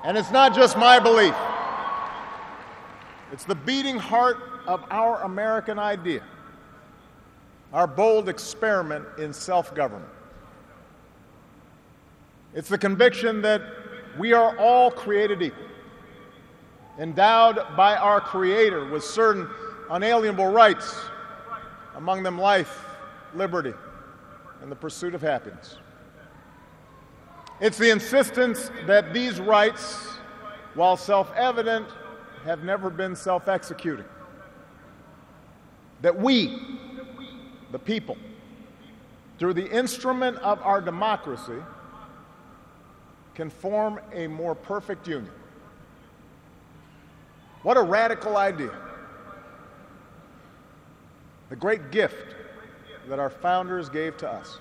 And it's not just my belief. It's the beating heart of our American idea, our bold experiment in self-government. It's the conviction that we are all created equal, endowed by our Creator with certain unalienable rights, among them life, liberty, and the pursuit of happiness. It's the insistence that these rights, while self-evident, have never been self-executing. That we, the people, through the instrument of our democracy, can form a more perfect union. What a radical idea. The great gift that our founders gave to us.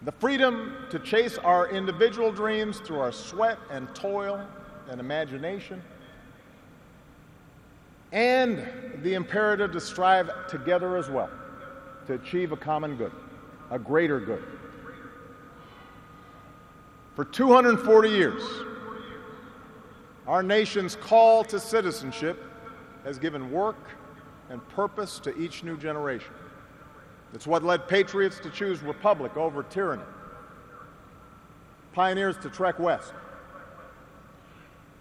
The freedom to chase our individual dreams through our sweat and toil and imagination, and the imperative to strive together as well to achieve a common good, a greater good. For 240 years, our nation's call to citizenship has given work and purpose to each new generation. It's what led patriots to choose republic over tyranny, pioneers to trek west,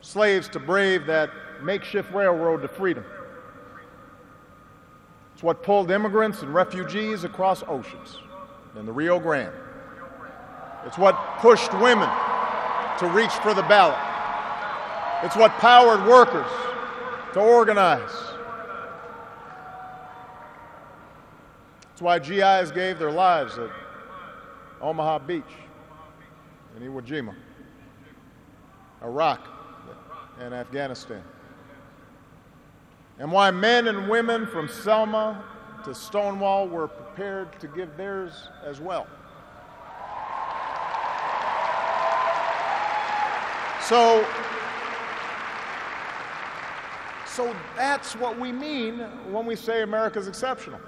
slaves to brave that makeshift railroad to freedom. It's what pulled immigrants and refugees across oceans in the Rio Grande. It's what pushed women to reach for the ballot. It's what powered workers to organize. It's why GIs gave their lives at Omaha Beach, in Iwo Jima, Iraq, and Afghanistan. And why men and women from Selma to Stonewall were prepared to give theirs as well. So that's what we mean when we say America's exceptional.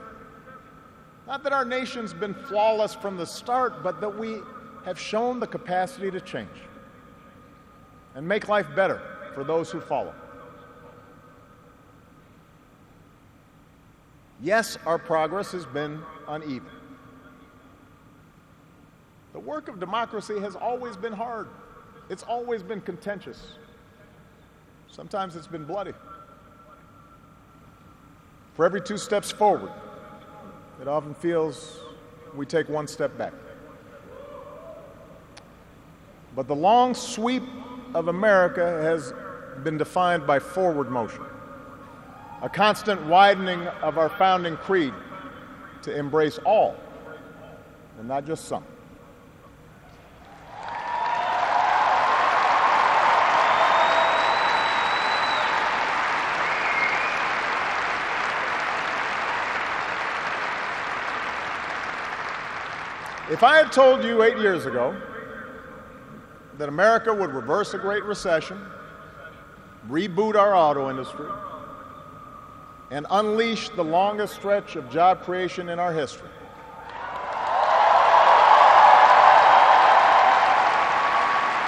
Not that our nation's been flawless from the start, but that we have shown the capacity to change and make life better for those who follow. Yes, our progress has been uneven. The work of democracy has always been hard. It's always been contentious. Sometimes it's been bloody. For every 2 steps forward, it often feels we take 1 step back. But the long sweep of America has been defined by forward motion, a constant widening of our founding creed to embrace all, and not just some. If I had told you 8 years ago that America would reverse a Great Recession, reboot our auto industry, and unleash the longest stretch of job creation in our history,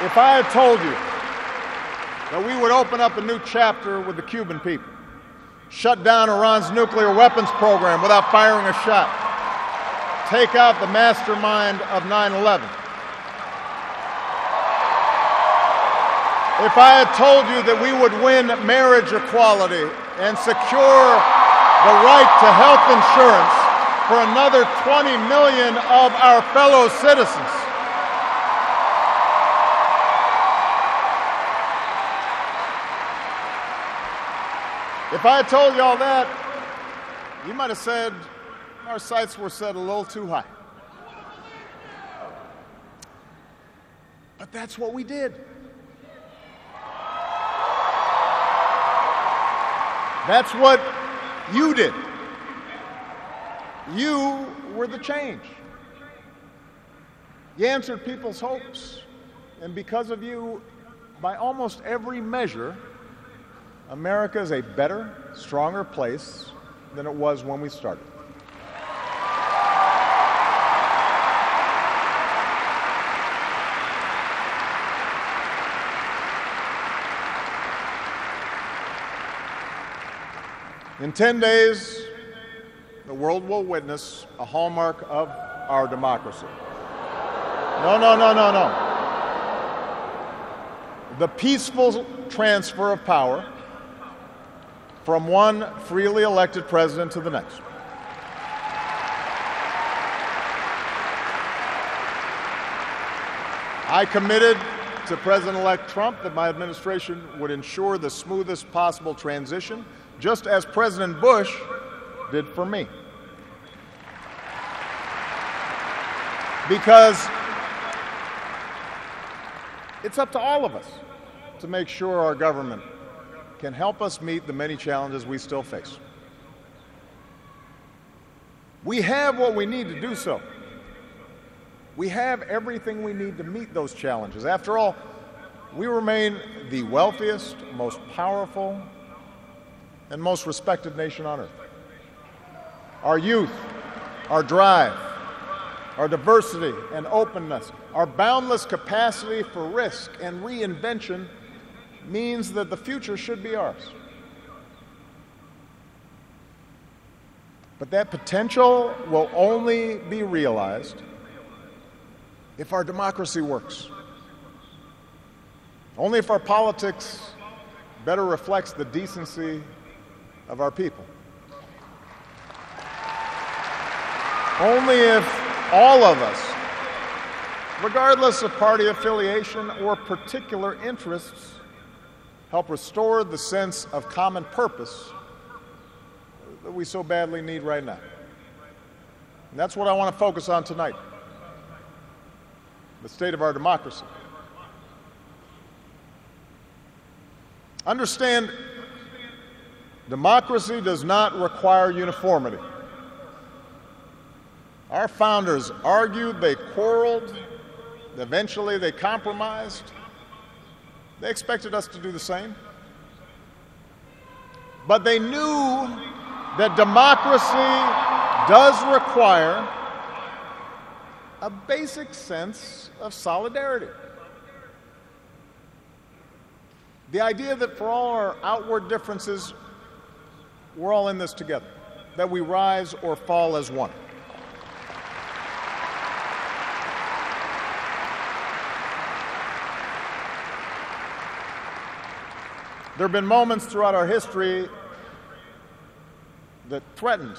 if I had told you that we would open up a new chapter with the Cuban people, shut down Iran's nuclear weapons program without firing a shot, take out the mastermind of 9/11. If I had told you that we would win marriage equality and secure the right to health insurance for another 20 million of our fellow citizens, if I had told you all that, you might have said our sights were set a little too high. But that's what we did. That's what you did. You were the change. You answered people's hopes, and because of you, by almost every measure, America is a better, stronger place than it was when we started. In 10 days, the world will witness a hallmark of our democracy. No. The peaceful transfer of power from one freely elected president to the next. I committed to President-elect Trump that my administration would ensure the smoothest possible transition, just as President Bush did for me. Because it's up to all of us to make sure our government can help us meet the many challenges we still face. We have what we need to do so. We have everything we need to meet those challenges. After all, we remain the wealthiest, most powerful, and most respected nation on earth. Our youth, our drive, our diversity and openness, our boundless capacity for risk and reinvention means that the future should be ours. But that potential will only be realized if our democracy works. Only if our politics better reflects the decency of our people. Only if all of us, regardless of party affiliation or particular interests, help restore the sense of common purpose that we so badly need right now. And that's what I want to focus on tonight. The state of our democracy. Understand, democracy does not require uniformity. Our founders argued, they quarreled, eventually they compromised. They expected us to do the same. But they knew that democracy does require a basic sense of solidarity. The idea that for all our outward differences, we're all in this together, that we rise or fall as one. There have been moments throughout our history that threatened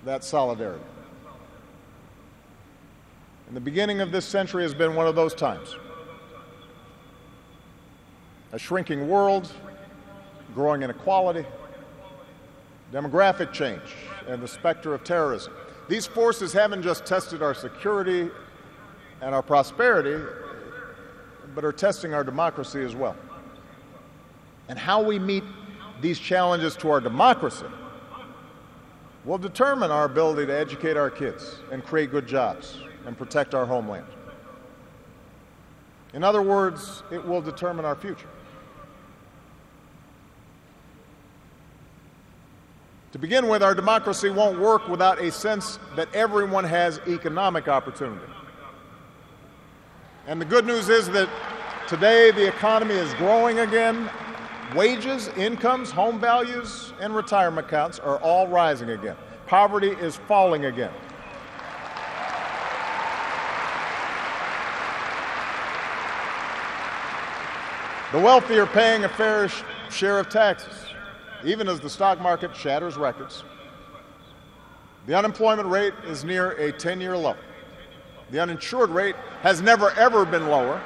that solidarity. And the beginning of this century has been one of those times. A shrinking world, growing inequality, demographic change, and the specter of terrorism. These forces haven't just tested our security and our prosperity, but are testing our democracy as well. And how we meet these challenges to our democracy will determine our ability to educate our kids and create good jobs and protect our homeland. In other words, it will determine our future. To begin with, our democracy won't work without a sense that everyone has economic opportunity. And the good news is that today the economy is growing again. Wages, incomes, home values, and retirement accounts are all rising again. Poverty is falling again. The wealthy are paying a fair share of taxes, even as the stock market shatters records. The unemployment rate is near a 10-year low. The uninsured rate has never, ever been lower.